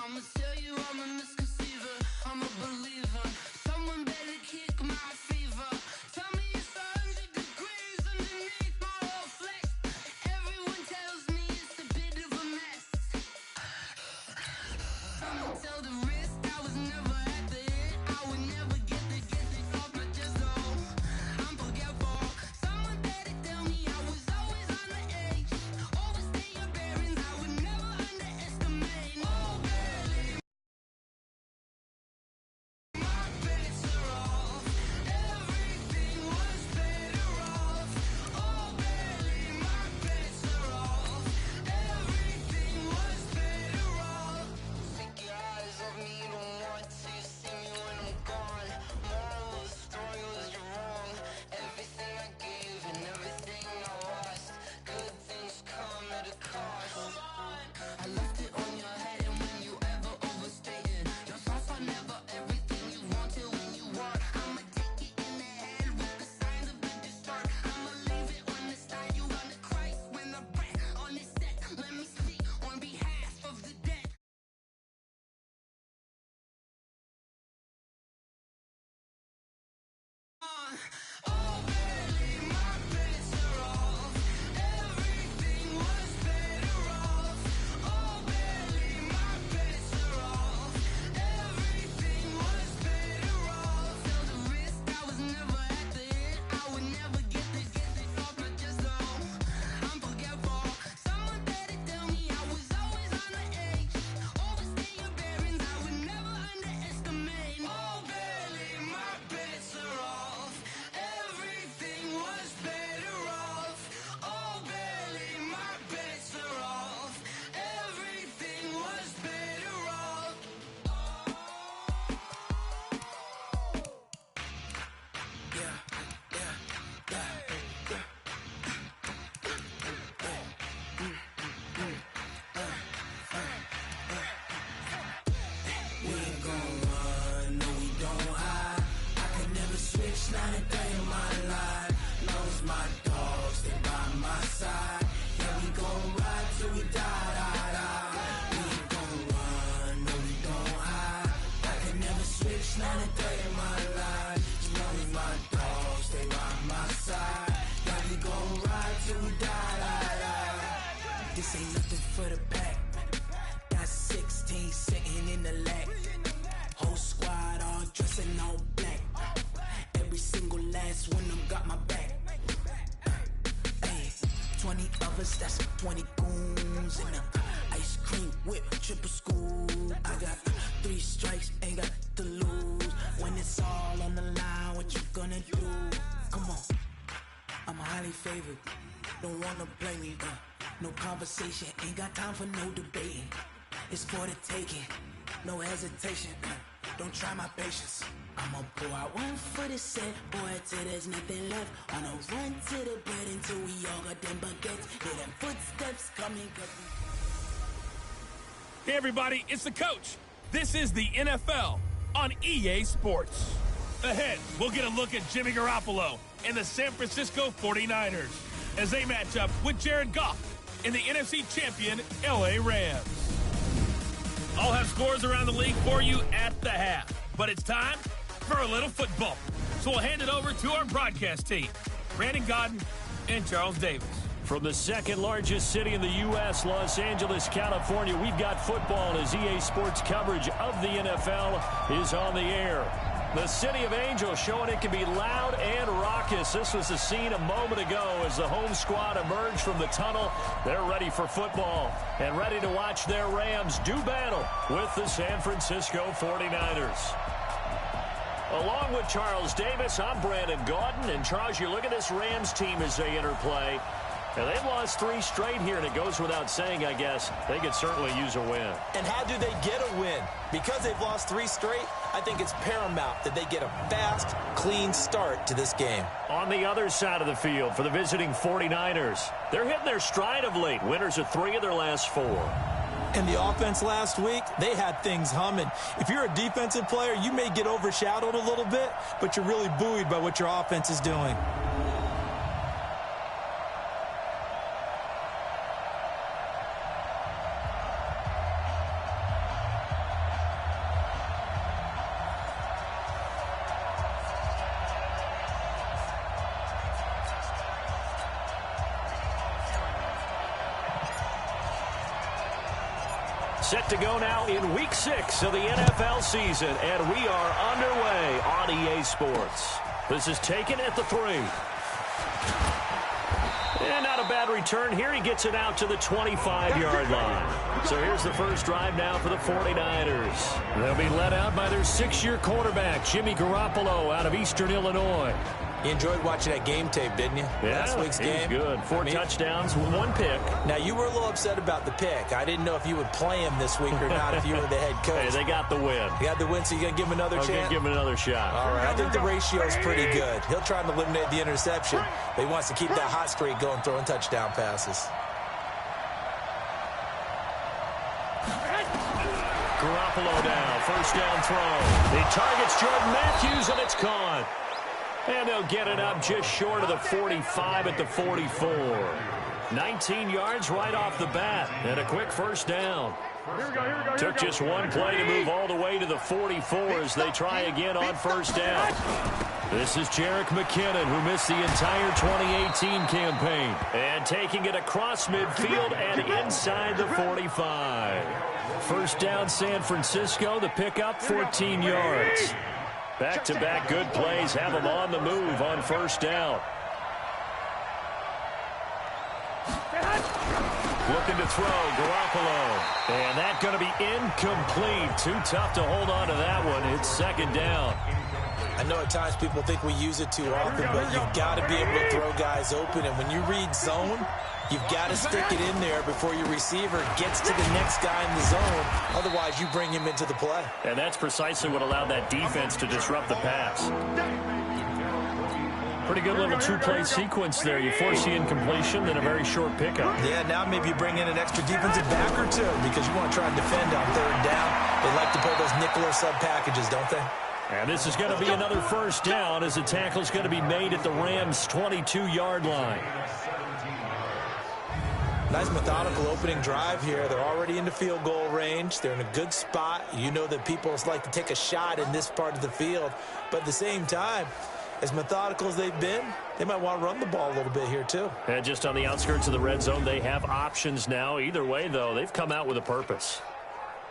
I'ma tell you I'm a misconceiver, I'm a believer. Someone better kick my fever. Tell me it's 100 degrees underneath my whole flesh. Everyone tells me it's a bit of a mess. Someone tell the risk I was never at the hit. I would never get the off my chest though. I'm forgetful. Someone better tell me I was always on the edge. Overstay your bearings, I would never underestimate. Oh, barely. My bets are off. Everything was better off. Oh, barely. My bets are off. Everything was better off. Take your eyes off me, you don't want to see me when I'm gone. Moral of the story was you're wrong. Everything I gave and everything I lost. Good things come at a cost. I left it on your head, and when you ever overstay it, your thoughts are never everything you wanted when you want. I'ma take it in the head with the signs of the distort. I'ma leave it on the side. You run the Christ when the breath on this set. Let me speak on behalf of the dead. Oh, barely, my bets are off. Everything was better off. Oh, barely, my bets are off. Everything was better off. Tell the risk I was never at the hit. I would never get this off my chest though. I'm forgetful. Someone better tell me I was always on the edge. Overstay your bearings, I would never underestimate. Oh, barely, my bets are off. Everything was better off. Oh, barely, my bets are off. Everything was better off. We ain't gon' run, no we don't hide. I could never switch, not a day in my life. Long as my dogs stay by my side. Yeah, we gon' ride till we die, die, die. We ain't gon' run, no we don't hide. I could never switch, not a day in my life. As long as my dogs stay by my side. Yeah, we gon' ride till we die, die, die. This ain't nothing for the pack. Got 16 sitting in the lap. Whole squad all dressed in all black. Every single last one of them got my back. Hey, 20 of us, that's 20 goons. And a ice cream whip, triple scoop. I got 3 strikes, ain't got to lose. When it's all on the line, what you gonna do? Come on, I'm highly favored. Don't wanna play me, no conversation, ain't got time for no debating. It's for the taking, no hesitation. Don't try my patience. I'ma pour out one for the set, boy, till there's nothing left. On a run to the bed until we all got them baguettes. Hear them footsteps coming, 'cause Hey everybody, it's the coach. This is the NFL on EA Sports. Ahead, we'll get a look at Jimmy Garoppolo and the San Francisco 49ers as they match up with Jared Goff in the NFC champion LA Rams. I'll have scores around the league for you at the half, but it's time for a little football. So we'll hand it over to our broadcast team, Brandon Godden and Charles Davis. From the second largest city in the U.S., Los Angeles, California, we've got football as EA Sports coverage of the NFL is on the air. The City of Angels showing it can be loud and raucous. This was the scene a moment ago as the home squad emerged from the tunnel. They're ready for football and ready to watch their Rams do battle with the San Francisco 49ers. Along with Charles Davis, I'm Brandon Gaudin. And Charles, you look at this Rams team as they interplay. And they've lost 3 straight here, and it goes without saying, I guess, they could certainly use a win. And how do they get a win? Because they've lost 3 straight, I think it's paramount that they get a fast, clean start to this game. On the other side of the field for the visiting 49ers, they're hitting their stride of late. Winners of 3 of their last 4. And the offense last week, they had things humming. If you're a defensive player, you may get overshadowed a little bit, but you're really buoyed by what your offense is doing. Set to go now in Week 6 of the NFL season, and we are underway on EA Sports. This is taken at the 3. And not a bad return here. He gets it out to the 25-yard line. So here's the first drive now for the 49ers. They'll be led out by their 6-year quarterback, Jimmy Garoppolo, out of Eastern Illinois. You enjoyed watching that game tape, didn't you? Yeah, last week's game. Good. 4 touchdowns, 1 pick. Now, you were a little upset about the pick. I didn't know if you would play him this week or not if you were the head coach. Hey, they got the win. You got the win, so you're going to give him another chance? I'm going to give him another shot. All right, I think the ratio is pretty good. He'll try to eliminate the interception, but he wants to keep that hot streak going, throwing touchdown passes. Garoppolo down, first down throw. He targets Jordan Matthews, and it's caught. And they'll get it up just short of the 45 at the 44. 19 yards right off the bat, and a quick first down. Took just one play to move all the way to the 44 as they try again on first down. This is Jerick McKinnon, who missed the entire 2018 campaign. And taking it across midfield and inside the 45. First down, San Francisco. The pickup, 14 yards. Back-to-back good plays have them on the move on first down. Looking to throw, Garoppolo. And that's going to be incomplete. Too tough to hold on to that one. It's second down. I know at times people think we use it too often, but you've got to be able to throw guys open. And when you read zone, you've got to stick it in there before your receiver gets to the next guy in the zone. Otherwise, you bring him into the play. And that's precisely what allowed that defense to disrupt the pass. Pretty good little 2-play sequence there. You force the incompletion, then a very short pickup. Yeah, now maybe you bring in an extra defensive back or two because you want to try and defend on third down. They like to play those nickel or sub packages, don't they? And this is going to be another first down as the tackle's going to be made at the Rams' 22-yard line. Nice methodical opening drive here. They're already into field goal range. They're in a good spot. You know that people like to take a shot in this part of the field. But at the same time, as methodical as they've been, they might want to run the ball a little bit here too. And just on the outskirts of the red zone, they have options now. Either way, though, they've come out with a purpose.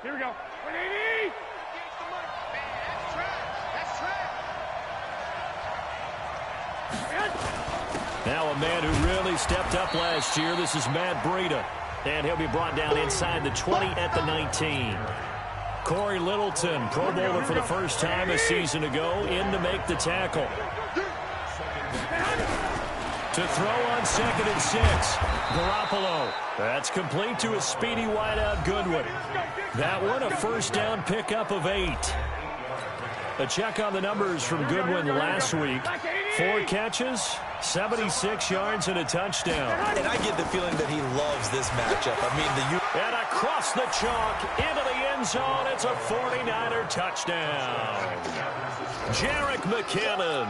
Here we go. 180. Now a man who really stepped up last year. This is Matt Breida. And he'll be brought down inside the 20 at the 19. Corey Littleton, Pro Bowler for the first time a season ago, in to make the tackle. To throw on 2nd and 6. Garoppolo. That's complete to a speedy wideout Goodwin. That one a first down pickup of 8. A check on the numbers from Goodwin last week. 4 catches, 76 yards, and a touchdown. And I get the feeling that he loves this matchup. I mean, and across the chalk, into the end zone, it's a 49er touchdown. Jerick McKinnon,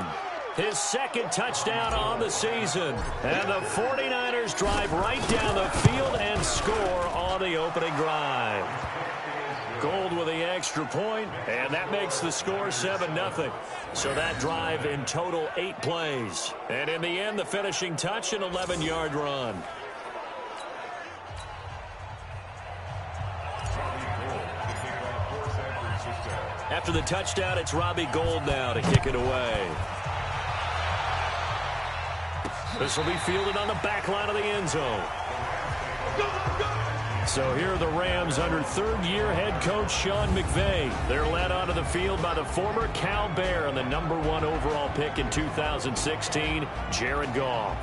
his 2nd touchdown on the season. And the 49ers drive right down the field and score on the opening drive. Gold with the extra point, and that makes the score 7-0. So that drive in total 8 plays. And in the end, the finishing touch, an 11-yard run. After the touchdown, it's Robbie Gould now to kick it away. This will be fielded on the back line of the end zone. So here are the Rams under 3rd-year head coach Sean McVay. They're led onto the field by the former Cal Bear and the #1 overall pick in 2016, Jared Goff.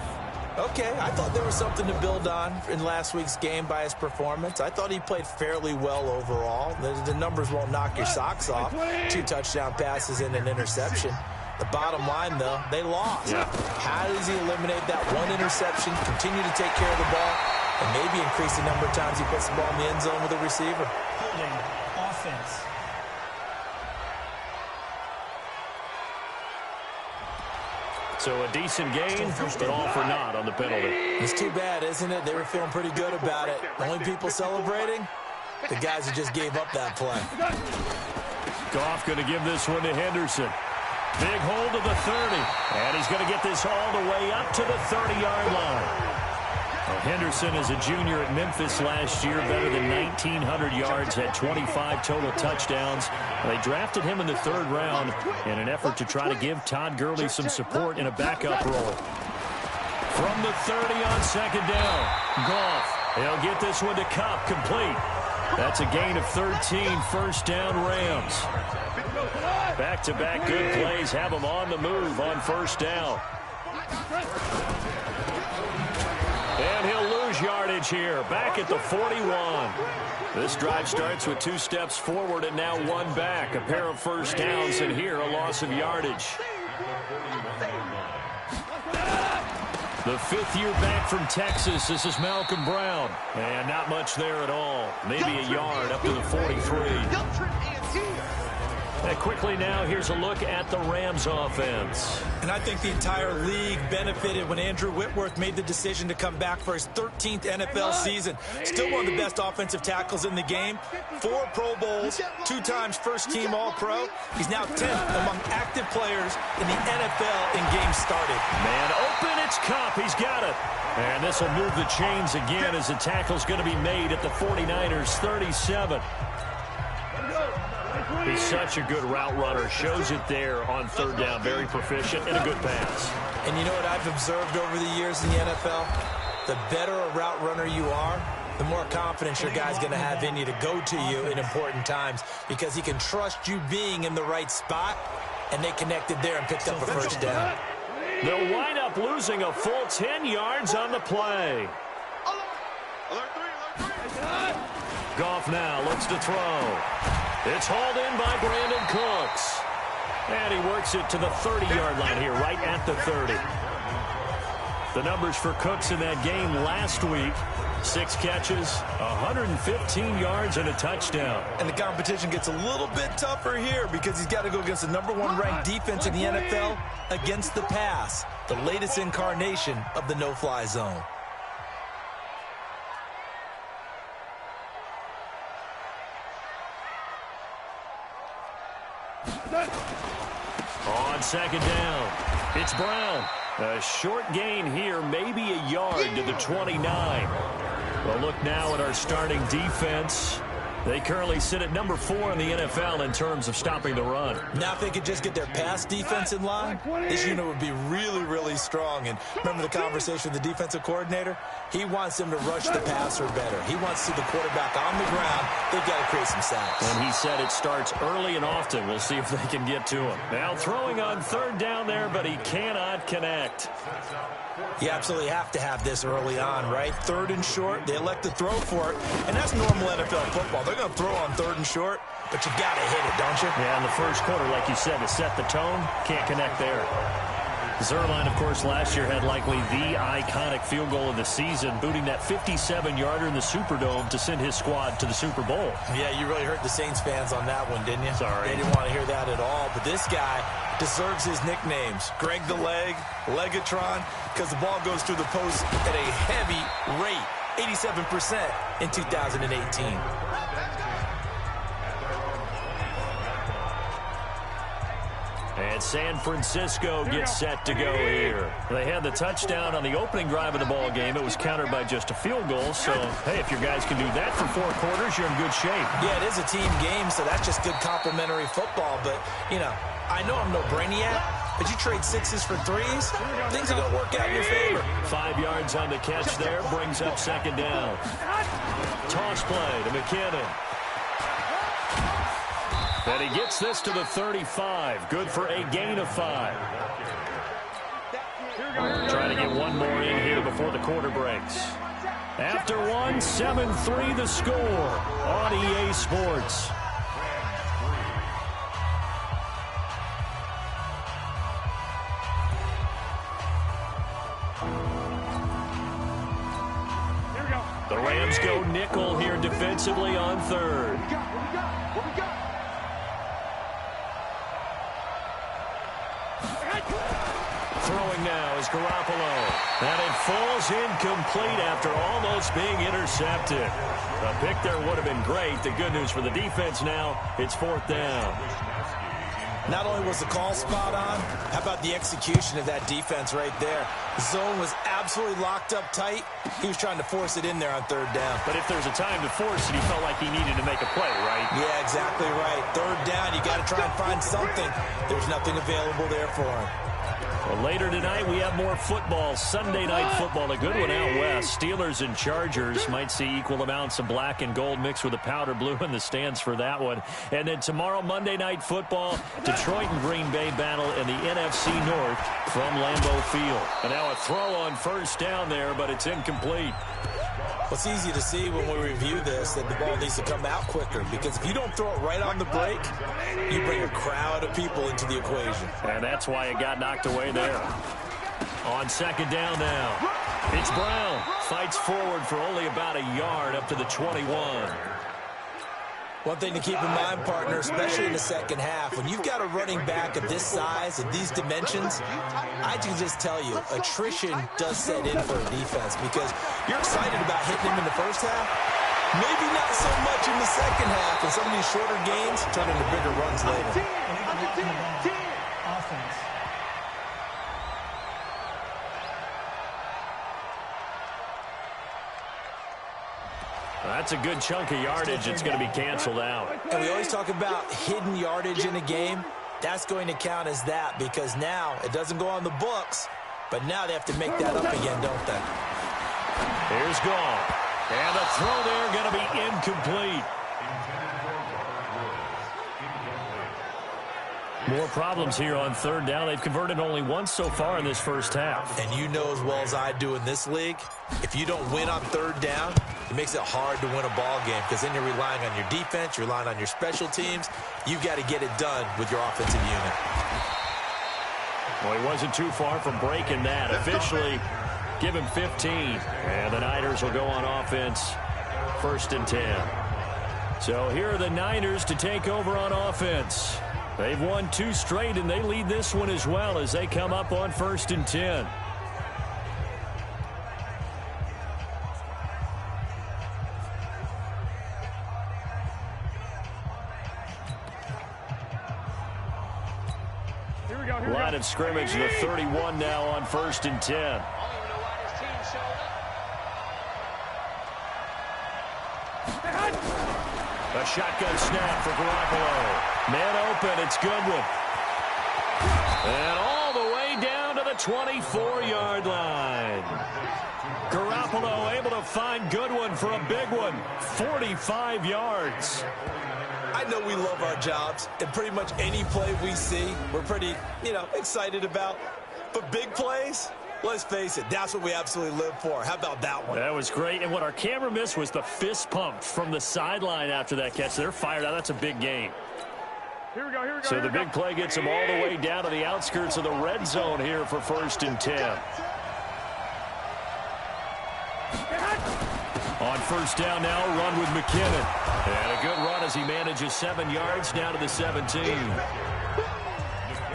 Okay, I thought there was something to build on in last week's game by his performance. I thought he played fairly well overall. The numbers won't knock your socks off. 2 touchdown passes and an interception. The bottom line, though, they lost. Yeah. How does he eliminate that 1 interception, continue to take care of the ball, and maybe increase the number of times he puts the ball in the end zone with a receiver? Holding offense. So a decent gain, but all for naught on the penalty. It's too bad, isn't it? They were feeling pretty good about it. The only people celebrating? The guys who just gave up that play. Goff going to give this one to Henderson. Big hold of the 30. And he's going to get this all the way up to the 30-yard line. A Henderson is a junior at Memphis last year, better than 1,900 yards, had 25 total touchdowns. They drafted him in the 3rd round in an effort to try to give Todd Gurley some support in a backup role. From the 30 on 2nd down, Goff. He'll get this one to Kupp, complete. That's a gain of 13, 1st down Rams. Back-to-back good plays have them on the move on 1st down. And he'll lose yardage here, back at the 41. This drive starts with 2 steps forward and now 1 back. A pair of 1st downs, and here a loss of yardage. The 5th year back from Texas, this is Malcolm Brown. And not much there at all. Maybe a yard up to the 43. And quickly now, here's a look at the Rams offense. And I think the entire league benefited when Andrew Whitworth made the decision to come back for his 13th NFL season. Still one of the best offensive tackles in the game. 4 Pro Bowls, 2 times first-team All-Pro. He's now 10th among active players in the NFL in games started. Man open, it's Kupp. He's got it. And this will move the chains again as the tackle's going to be made at the 49ers 37. He's such a good route runner. Shows it there on 3rd down. Very proficient and a good pass. And you know what I've observed over the years in the NFL? The better a route runner you are, the more confidence your guy's going to have in you to go to you in important times because he can trust you being in the right spot, and they connected there and picked up a 1st down. They'll wind up losing a full 10 yards on the play. Goff now looks to throw. It's hauled in by Brandon Cooks. And he works it to the 30-yard line here, right at the 30. The numbers for Cooks in that game last week: 6 catches, 115 yards, and a touchdown. And the competition gets a little bit tougher here because he's got to go against the #1 ranked defense in the NFL against the pass, the latest incarnation of the no-fly zone. On 2nd down, it's Brown. A short gain here, maybe a yard to the 29. Well, look now at our starting defense. They currently sit at number 4 in the NFL in terms of stopping the run. Now if they could just get their pass defense in line, this unit would be really, really strong. And remember the conversation with the defensive coordinator? He wants them to rush the passer better. He wants to see the quarterback on the ground. They've got to create some sacks. And he said it starts early and often. We'll see if they can get to him. Now throwing on 3rd down there, but he cannot connect. You absolutely have to have this early on, right? 3rd and short, they elect to throw for it, and that's normal NFL football. They're going to throw on 3rd and short, but you got to hit it, don't you? Yeah, in the first quarter, like you said, to set the tone, can't connect there. Zuerlein, of course, last year had likely the iconic field goal of the season, booting that 57-yarder in the Superdome to send his squad to the Super Bowl. Yeah, you really hurt the Saints fans on that one, didn't you? Sorry. They didn't want to hear that at all. But this guy deserves his nicknames. Greg the Leg, Legatron, because the ball goes through the post at a heavy rate, 87% in 2018. And San Francisco gets set to go here. They had the touchdown on the opening drive of the ball game. It was countered by just a field goal. So, hey, if your guys can do that for 4 quarters, you're in good shape. Yeah, it is a team game, so that's just good complimentary football. But, you know, I know I'm no brainiac, but you trade 6s for 3s, things are going to work out in your favor. 5 yards on the catch there, brings up 2nd down. Toss play to McKinnon. And he gets this to the 35. Good for a gain of 5. Trying to get one more in here before the quarter breaks. After one, 7-3 the score on EA Sports. The Rams go nickel here defensively on 3rd. Throwing now is Garoppolo. And it falls incomplete after almost being intercepted. A pick there would have been great. The good news for the defense now, it's 4th down. Not only was the call spot on, how about the execution of that defense right there? The zone was absolutely locked up tight. He was trying to force it in there on third down. But if there's a time to force it, he felt like he needed to make a play, right? Yeah, exactly right. Third down, you got to try and find something. There's nothing available there for him. Well, later tonight, we have more football. Sunday night football, a good one out west. Steelers and Chargers might see equal amounts of black and gold mixed with the powder blue in the stands for that one. And then tomorrow, Monday night football, Detroit and Green Bay battle in the NFC North from Lambeau Field. And now a throw on first down there, but it's incomplete. Well, it's easy to see when we review this that the ball needs to come out quicker, because if you don't throw it right on the break, you bring a crowd of people into the equation. And that's why it got knocked away there. On second down now, it's Brown. Fights forward for only about a yard up to the 21. One thing to keep in mind, partner, especially in the second half, when you've got a running back of this size and these dimensions, I can just tell you, attrition does set in for a defense, because you're excited about hitting him in the first half. Maybe not so much in the second half, and some of these shorter gains turn into bigger runs later. Offense. That's a good chunk of yardage. It's going to be canceled out. And we always talk about hidden yardage in a game. That's going to count as that, because now it doesn't go on the books, but now they have to make that up again, don't they? Here's Gall. And the throw there going to be incomplete. More problems here on third down. They've converted only once so far in this first half. And you know as well as I do in this league, if you don't win on third down, it makes it hard to win a ball game, because then you're relying on your defense, you're relying on your special teams. You've got to get it done with your offensive unit. Well, he wasn't too far from breaking that. Officially, give him 15. And the Niners will go on offense, 1st and 10. So here are the Niners to take over on offense. They've won 2 straight, and they lead this one as well as they come up on 1st and 10. Line of scrimmage to the 31 now on 1st and 10. A shotgun snap for Garoppolo. Man open, it's Goodwin. And all the way down to the 24-yard line. Garoppolo able to find Goodwin for a big one. 45 yards. I know we love our jobs, and pretty much any play we see, we're pretty, excited about. But big plays, let's face it, that's what we absolutely live for. How about that one? That was great. And what our camera missed was the fist pump from the sideline after that catch. They're fired out. That's a big game. Here we go. So the big play gets them all the way down to the outskirts of the red zone here for 1st and 10. On 1st down now, run with McKinnon. And a good run as he manages 7 yards down to the 17.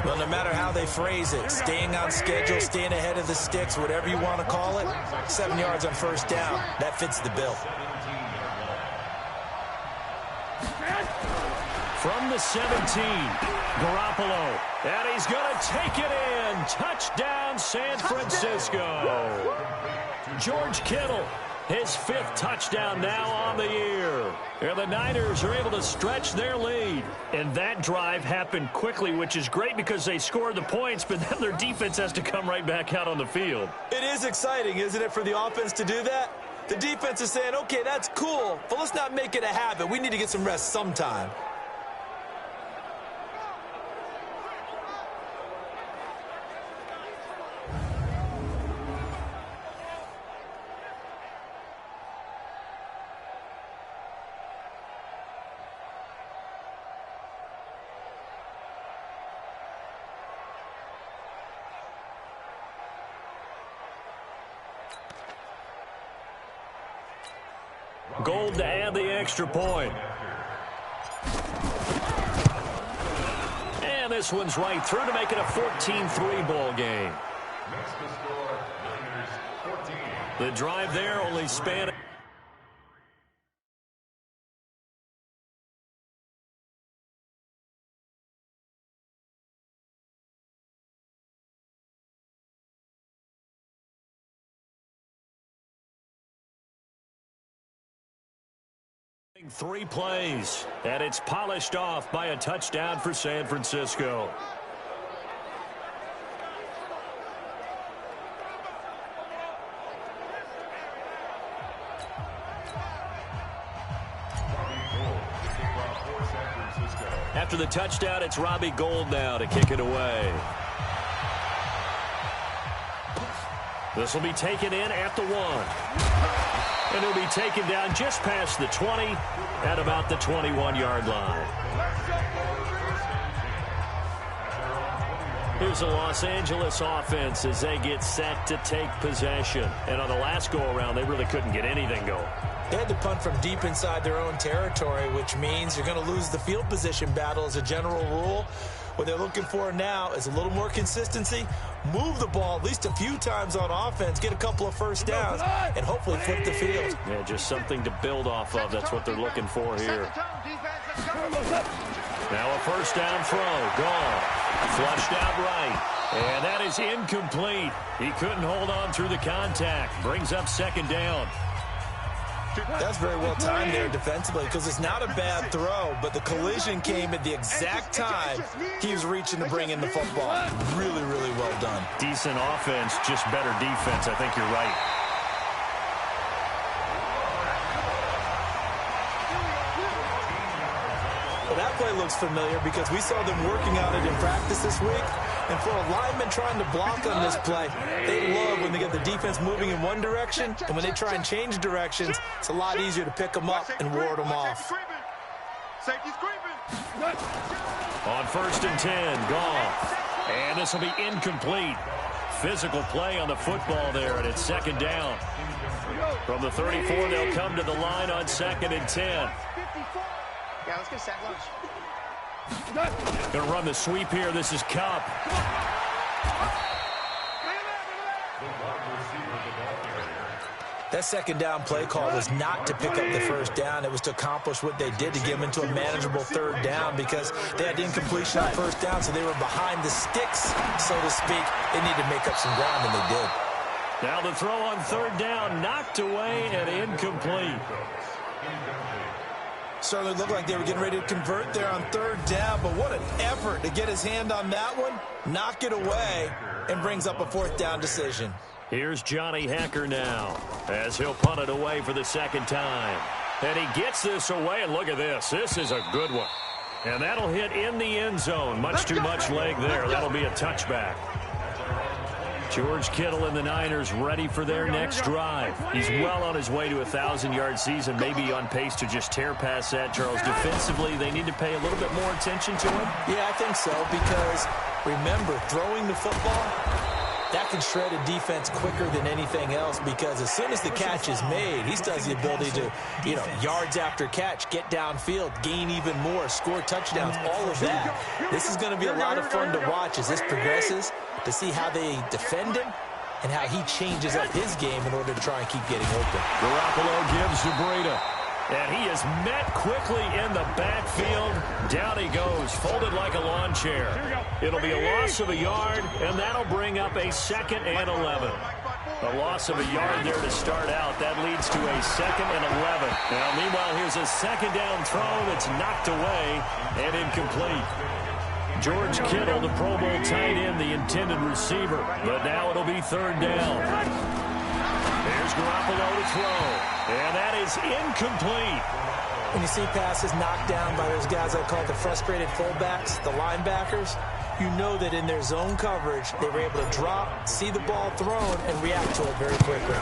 Well, no matter how they phrase it, staying on schedule, staying ahead of the sticks, whatever you want to call it, 7 yards on 1st down, that fits the bill. From the 17, Garoppolo. And he's going to take it in. Touchdown, San Francisco. George Kittle. His 5th touchdown now on the year. And the Niners are able to stretch their lead. And that drive happened quickly, which is great because they scored the points, but then their defense has to come right back out on the field. It is exciting, isn't it, for the offense to do that? The defense is saying, okay, that's cool, but let's not make it a habit. We need to get some rest sometime. Gold to add the extra point. And this one's right through to make it a 14-3 ball game. The drive there only spanning 3 plays, and it's polished off by a touchdown for San Francisco. After the touchdown, it's Robbie Gould now to kick it away. This will be taken in at the 1. And it'll be taken down just past the 20 at about the 21-yard line. Here's the Los Angeles offense as they get set to take possession. And on the last go-around, they really couldn't get anything going. They had to punt from deep inside their own territory, which means you're going to lose the field position battle as a general rule. What they're looking for now is a little more consistency, move the ball at least a few times on offense, get a couple of first downs, and hopefully flip the field. Yeah, just something to build off of. That's what they're looking for here. Now a first down throw, gone. Flushed out right, and that is incomplete. He couldn't hold on through the contact. Brings up second down. That's very well timed there defensively because it's not a bad throw, but the collision came at the exact time he was reaching to bring in the football. Really, really well done. Decent offense, just better defense. I think you're right. Well, that play looks familiar because we saw them working on it in practice this week. And for a lineman trying to block on this play, they love when they get the defense moving in one direction, and when they try and change directions, it's a lot easier to pick them up and ward them off. On 1st and 10, Goff. And this will be incomplete. Physical play on the football there, and it's second down. From the 34, they'll come to the line on 2nd and 10. Yeah, let's get sack lunch. Going to run the sweep here. This is Kupp. That second down play call was not to pick up the first down. It was to accomplish what they did to get them into a manageable third down because they had incompletion on first down, so they were behind the sticks, so to speak. They needed to make up some ground, and they did. Now the throw on third down, knocked away and incomplete. Certainly looked like they were getting ready to convert there on third down, but what an effort to get his hand on that one, knock it away, and brings up a 4th down decision. Here's Johnny Hekker now as he'll punt it away for the second time. And he gets this away, and look at this. This is a good one. And that'll hit in the end zone. Much too much leg there. That'll be a touchback. George Kittle and the Niners ready for their next drive. He's well on his way to a 1,000-yard season, maybe on pace to just tear past that, Charles. Defensively, they need to pay a little bit more attention to him. Yeah, I think so, because remember, throwing the football, that can shred a defense quicker than anything else because as soon as the catch is made, he still has the ability to, yards after catch, get downfield, gain even more, score touchdowns, all of that. This is going to be a lot of fun to watch as this progresses, to see how they defend him and how he changes up his game in order to try and keep getting open. Garoppolo gives to Breida. And he is met quickly in the backfield. Down he goes, folded like a lawn chair. It'll be a loss of a yard, and that'll bring up a 2nd and 11. A loss of a yard there to start out. That leads to a 2nd and 11. Now, meanwhile, here's a second down throw that's knocked away and incomplete. George Kittle, the Pro Bowl tight end, the intended receiver. But now it'll be third down. There's Garoppolo to throw. And that is incomplete. When you see passes knocked down by those guys I call the frustrated fullbacks, the linebackers, you know that in their zone coverage, they were able to drop, see the ball thrown, and react to it very quickly.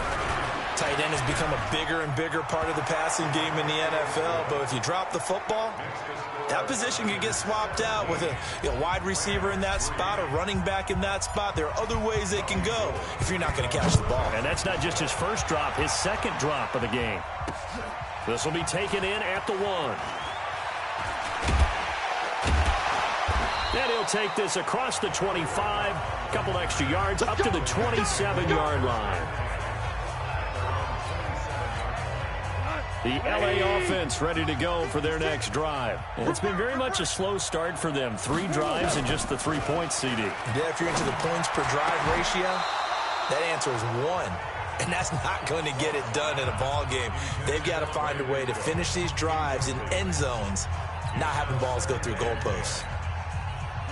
Tight end has become a bigger and bigger part of the passing game in the NFL, but if you drop the football, that position can get swapped out with a wide receiver in that spot, a running back in that spot. There are other ways they can go if you're not going to catch the ball. And that's not just his first drop, his second drop of the game. This will be taken in at the 1. And he'll take this across the 25, a couple extra yards, up to the 27-yard line. The L.A. offense ready to go for their next drive. It's been very much a slow start for them. 3 drives and just the 3 points, CD. Yeah, if you're into the points per drive ratio, that answer is 1. and that's not going to get it done in a ball game. They've got to find a way to finish these drives in end zones, not having balls go through goalposts.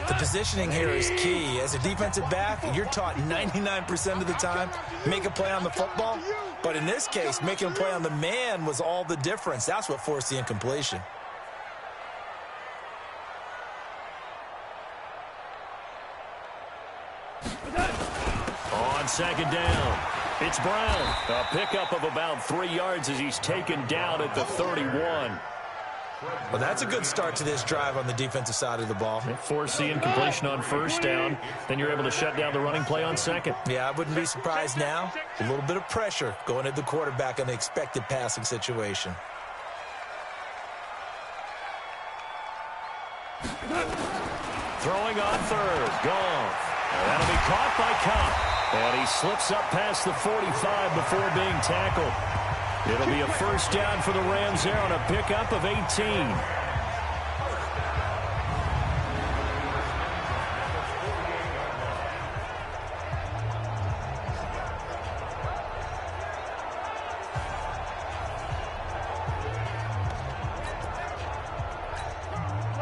The positioning here is key. As a defensive back, you're taught 99% of the time, make a play on the football. But in this case, making a play on the man was all the difference. That's what forced the incompletion. On second down, it's Brown. A pickup of about 3 yards as he's taken down at the 31. Well, that's a good start to this drive on the defensive side of the ball. Force the incompletion on first down. Then you're able to shut down the running play on second. Yeah, I wouldn't be surprised now. A little bit of pressure going at the quarterback on the expected passing situation. Throwing on third. Goff. That'll be caught by Cobb. And he slips up past the 45 before being tackled. It'll be a first down for the Rams there on a pickup of 18.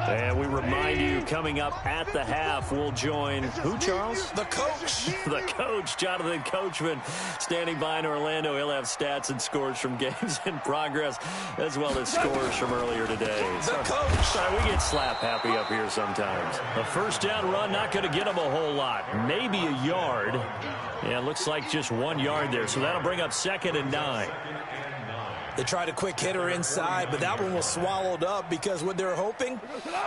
And we remind you, coming up at the half, we'll join who, Charles? The coach. The coach, Jonathan Coachman, standing by in Orlando. He'll have stats and scores from games in progress, as well as scores from earlier today. The coach. Sorry, we get slap happy up here sometimes. A first down run, not going to get him a whole lot. Maybe a yard. Yeah, it looks like just 1 yard there. So that'll bring up 2nd and 9. They tried a quick hitter inside, but that one was swallowed up because what they're hoping,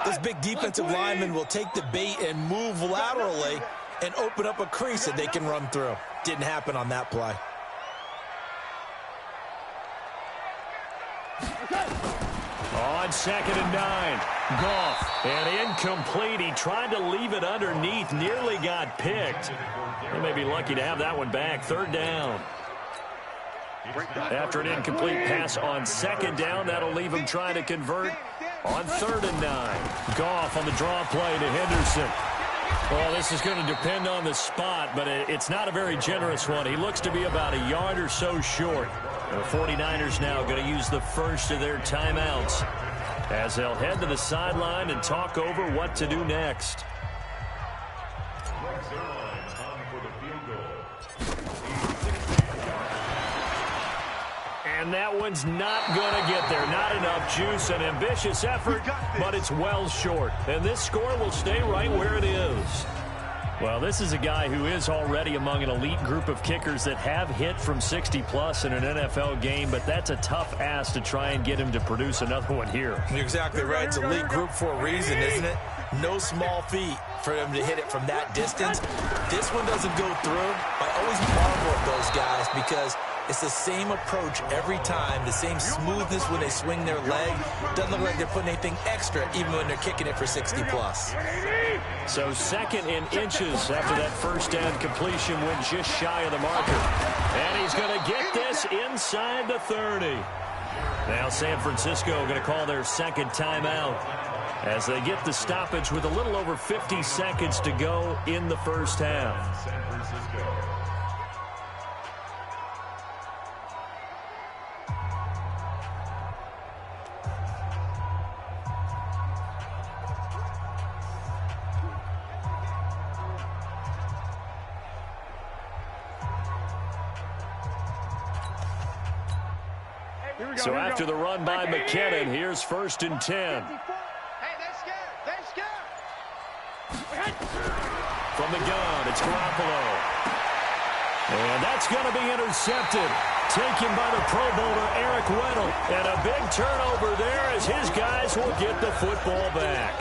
this big defensive lineman will take the bait and move laterally and open up a crease that they can run through. Didn't happen on that play. On 2nd and 9, Goff, and incomplete. He tried to leave it underneath, nearly got picked. They may be lucky to have that one back. 3rd down. After an incomplete pass on 2nd down, that'll leave him trying to convert on 3rd and 9. Goff on the draw play to Henderson. Well, this is going to depend on the spot, but it's not a very generous one. He looks to be about a yard or so short. The 49ers now going to use the first of their timeouts as they'll head to the sideline and talk over what to do next. And that one's not going to get there. Not enough juice. An ambitious effort, but it's well short. And this score will stay right where it is. Well, this is a guy who is already among an elite group of kickers that have hit from 60-plus in an NFL game, but that's a tough ask to try and get him to produce another one here. You're exactly right. It's elite group for a reason, isn't it? No small feat for him to hit it from that distance. This one doesn't go through. I always marvel at those guys because it's the same approach every time, the same smoothness when they swing their leg. Doesn't look like they're putting anything extra even when they're kicking it for 60-plus. So 2nd in inches after that first down completion went just shy of the marker. And he's going to get this inside the 30. Now San Francisco going to call their 2nd timeout as they get the stoppage with a little over 50 seconds to go in the first half. San Francisco. So after the run by McKinnon, here's 1st and 10. Hey, they're scared. They're scared. From the gun, it's Garoppolo. And that's going to be intercepted. Taken by the Pro Bowler, Eric Weddle. And a big turnover there as his guys will get the football back.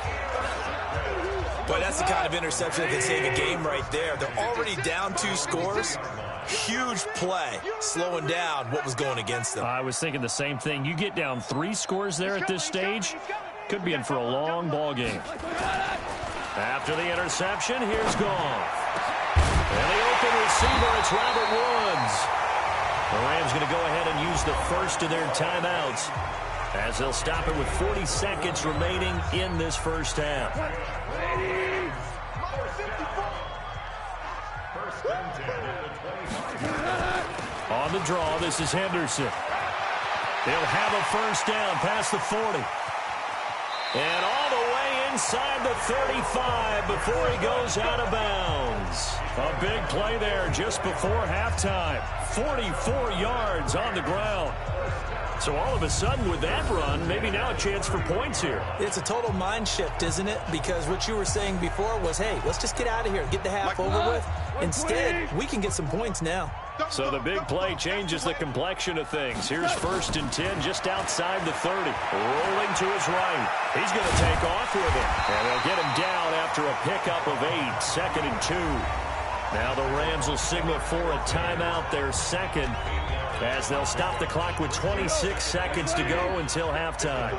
But that's the kind of interception that can save a game right there. They're already down 2 scores. Huge play, slowing down what was going against them. I was thinking the same thing. You get down 3 scores there at this stage, could be in for a long ball game. After the interception, here's Goff. And the open receiver, it's Robert Woods. The Rams going to go ahead and use the first of their timeouts as they'll stop it with 40 seconds remaining in this first half. On the draw, this is Henderson. He'll have a first down past the 40. And all the way inside the 35 before he goes out of bounds. A big play there just before halftime. 44 yards on the ground. So all of a sudden with that run, maybe now a chance for points here. It's a total mind shift, isn't it? Because what you were saying before was, hey, let's just get out of here, get the half over with. Instead, we can get some points now. So the big play changes the complexion of things. Here's 1st and 10 just outside the 30. Rolling to his right. He's going to take off with it. And they'll get him down after a pickup of 8. 2nd and 2. Now the Rams will signal for a timeout, their second, as they'll stop the clock with 26 seconds to go until halftime.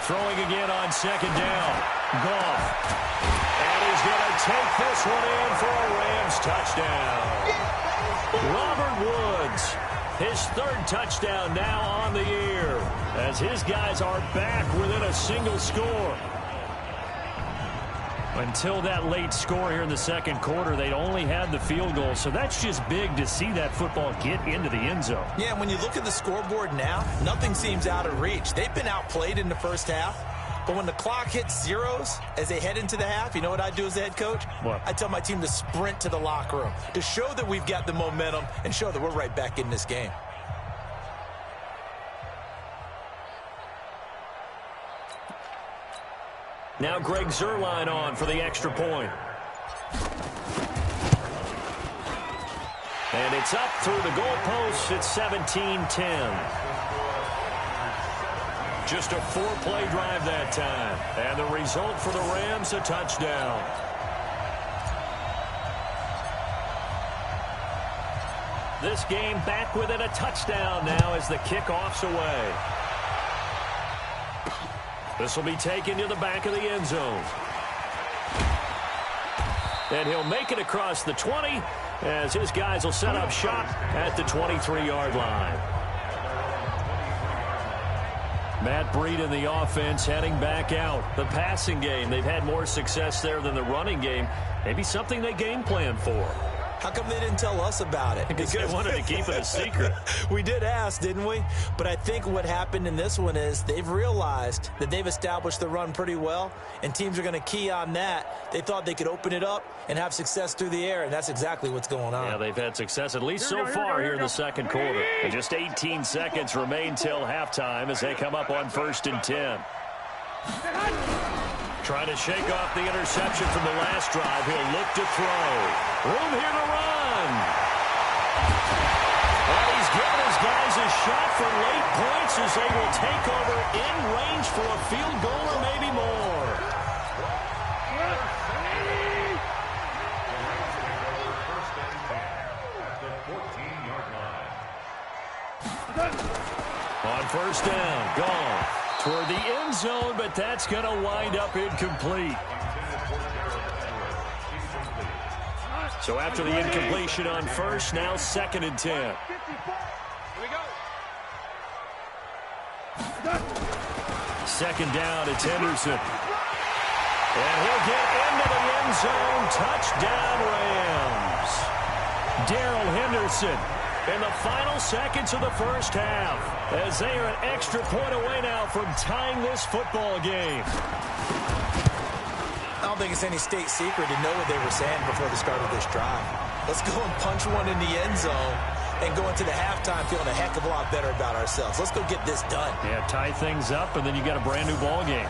Throwing again on 2nd down. Goff. And he's going to take this one in for a Rams touchdown. Robert Woods, his 3rd touchdown now on the year, as his guys are back within a single score. Until that late score here in the 2nd quarter, they'd only had the field goal. So that's just big to see that football get into the end zone. Yeah, when you look at the scoreboard now, nothing seems out of reach. They've been outplayed in the first half. But when the clock hits zeros as they head into the half, you know what I do as the head coach? What? I tell my team to sprint to the locker room to show that we've got the momentum and show that we're right back in this game. Now Greg Zuerlein on for the extra point. And it's up through the goalposts. It's 17-10. Just a 4-play drive that time. And the result for the Rams, a touchdown. This game back within a touchdown now as the kickoff's away. This will be taken to the back of the end zone. And he'll make it across the 20 as his guys will set up shop at the 23-yard line. Matt Breed in the offense heading back out. The passing game, they've had more success there than the running game. Maybe something they game plan for. How come they didn't tell us about it? Because they wanted to keep it a secret. We did ask, didn't we? But I think what happened in this one is they've realized that they've established the run pretty well, and teams are going to key on that. They thought they could open it up and have success through the air, and that's exactly what's going on. Yeah, they've had success at least so far here in the 2nd quarter. And just 18 seconds remain till halftime as they come up on 1st and 10. Trying to shake off the interception from the last drive. He'll look to throw. Room here to run. And he's given his guys a shot for late points as they will take over in range for a field goal or maybe more. On 1st down, gone. Toward the end zone, but that's going to wind up incomplete. So after the incompletion on 1st, now 2nd and 10. Here we go. 2nd down, it's Henderson. And he'll get into the end zone. Touchdown, Rams. Darrell Henderson in the final seconds of the first half, as they are an extra point away now from tying this football game. I don't think it's any state secret to know what they were saying before the start of this drive. Let's go and punch one in the end zone and go into the halftime feeling a heck of a lot better about ourselves. Let's go get this done. Yeah, tie things up, and then you got a brand new ball game.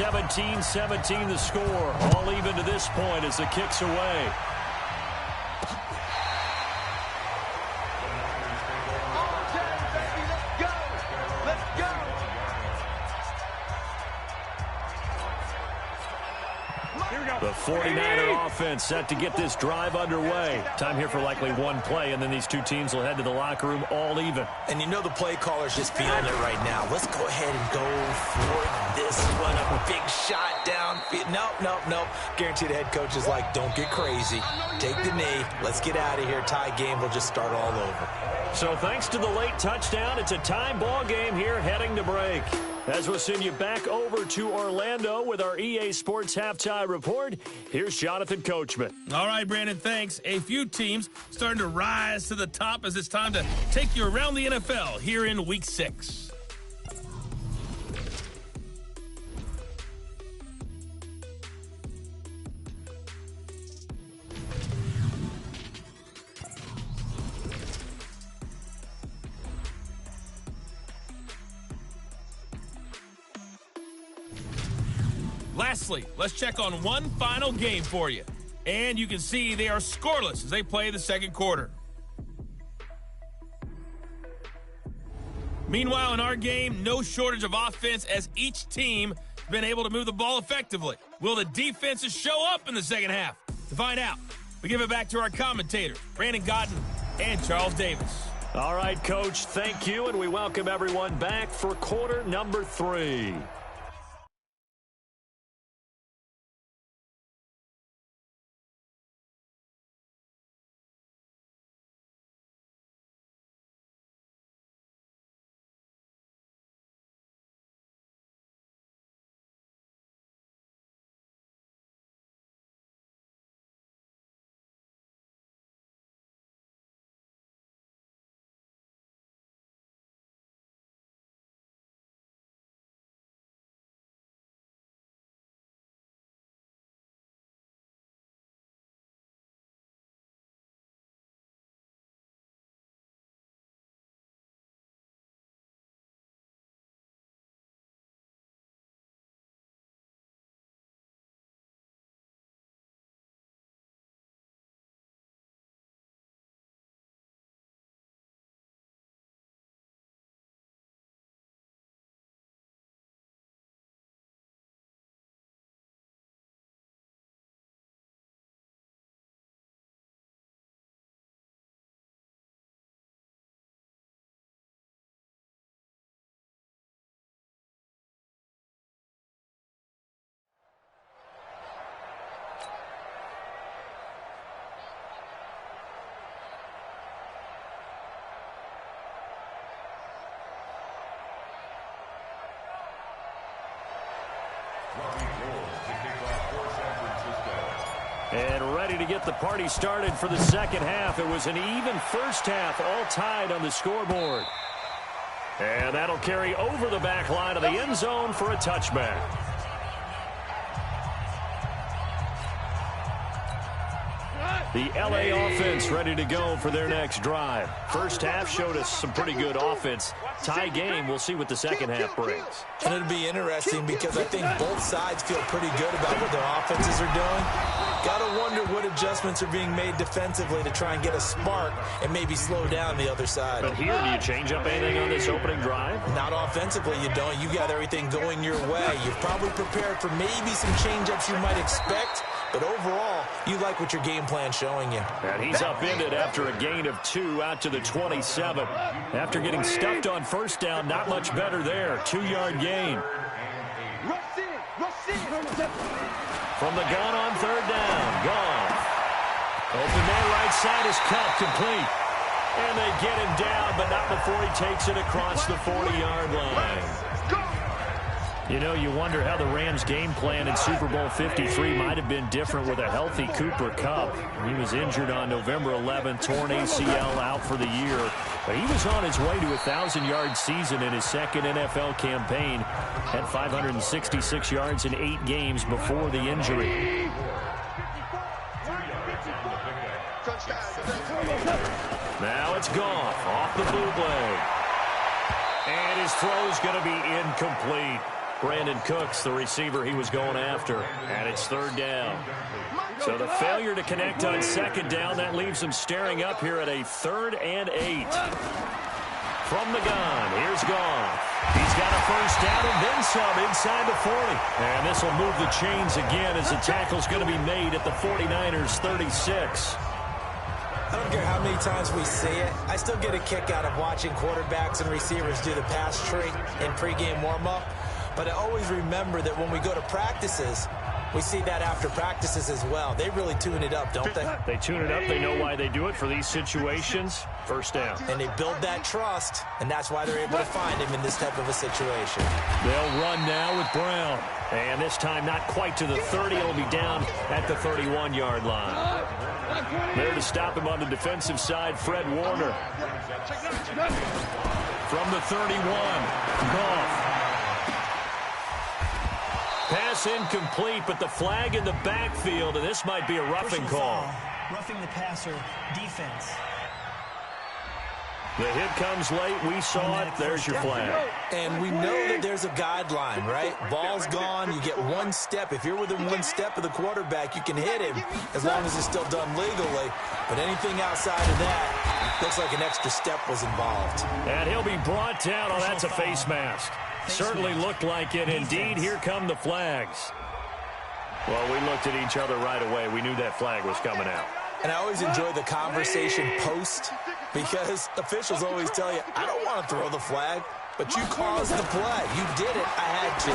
(17-17) the score. All even to this point as the kick's away. The 49er offense set to get this drive underway. Time here for likely one play, and then these two teams will head to the locker room all even. And you know the play caller's just feeling it right now. Let's go ahead and go for this one. A big shot down downfield. Nope. Guarantee the head coach is like, don't get crazy. Take the knee. Let's get out of here. Tie game will just start all over. So thanks to the late touchdown, it's a tie ball game here heading to break. As we'll send you back over to Orlando with our EA Sports Halftime Report, here's Jonathan Coachman. All right, Brandon, thanks. A few teams starting to rise to the top as it's time to take you around the NFL here in Week 6. Lastly, let's check on one final game for you. And you can see they are scoreless as they play the second quarter. Meanwhile, in our game, no shortage of offense as each team has been able to move the ball effectively. Will the defenses show up in the second half? To find out, we give it back to our commentators, Brandon Gaudin and Charles Davis. All right, Coach, thank you, and we welcome everyone back for quarter number 3. And ready to get the party started for the second half. It was an even first half, all tied on the scoreboard. And that'll carry over the back line of the end zone for a touchback. The LA offense ready to go for their next drive. First half showed us some pretty good offense. Tie game, we'll see what the second half brings. And it'll be interesting because I think both sides feel pretty good about what their offenses are doing. Gotta wonder what adjustments are being made defensively to try and get a spark and maybe slow down the other side. But here, do you change up anything on this opening drive? Not offensively, you don't. You got everything going your way. You've probably prepared for maybe some change-ups you might expect, but overall, you like what your game plan's showing you. And he's upended after a gain of 2 out to the 27. After getting stuffed on first down, not much better there. 2-yard gain. From the gun on third down. Gone. Open man right side is cut complete. And they get him down, but not before he takes it across the 40-yard line. You know, you wonder how the Rams' game plan in Super Bowl 53 might have been different with a healthy Cooper Kupp. He was injured on November 11th, torn ACL out for the year. But he was on his way to a 1,000-yard season in his second NFL campaign. Had 566 yards in 8 games before the injury. Now it's Goff off the bootleg. And his throw's going to be incomplete. Brandon Cooks, the receiver he was going after, and it's third down. So the failure to connect on second down, that leaves him staring up here at a 3rd and 8. From the gun, here's Goff. He's got a first down and then some inside the 40. And this will move the chains again as the tackle's going to be made at the 49ers 36. I don't care how many times we see it. I still get a kick out of watching quarterbacks and receivers do the pass tree in pregame warm-up. But I always remember that when we go to practices, we see that after practices as well. They really tune it up, don't they? They tune it up. They know why they do it for these situations. First down. And they build that trust, and that's why they're able to find him in this type of a situation. They'll run now with Brown. And this time not quite to the 30. It'll be down at the 31-yard line. There to stop him on the defensive side, Fred Warner. From the 31, Goff. Pass incomplete, but the flag in the backfield, and this might be a roughing call. Roughing the passer defense. The hit comes late. We saw it. There's your flag. And we know that there's a guideline, right? Ball's gone. You get one step. If you're within one step of the quarterback, you can hit him as long as it's still done legally. But anything outside of that, looks like an extra step was involved. And he'll be brought down. Oh, that's a face mask. Certainly looked like it. Indeed, here come the flags. Well, we looked at each other right away. We knew that flag was coming out. And I always enjoy the conversation post because officials always tell you, I don't want to throw the flag, but you caused the play. You did it. I had to.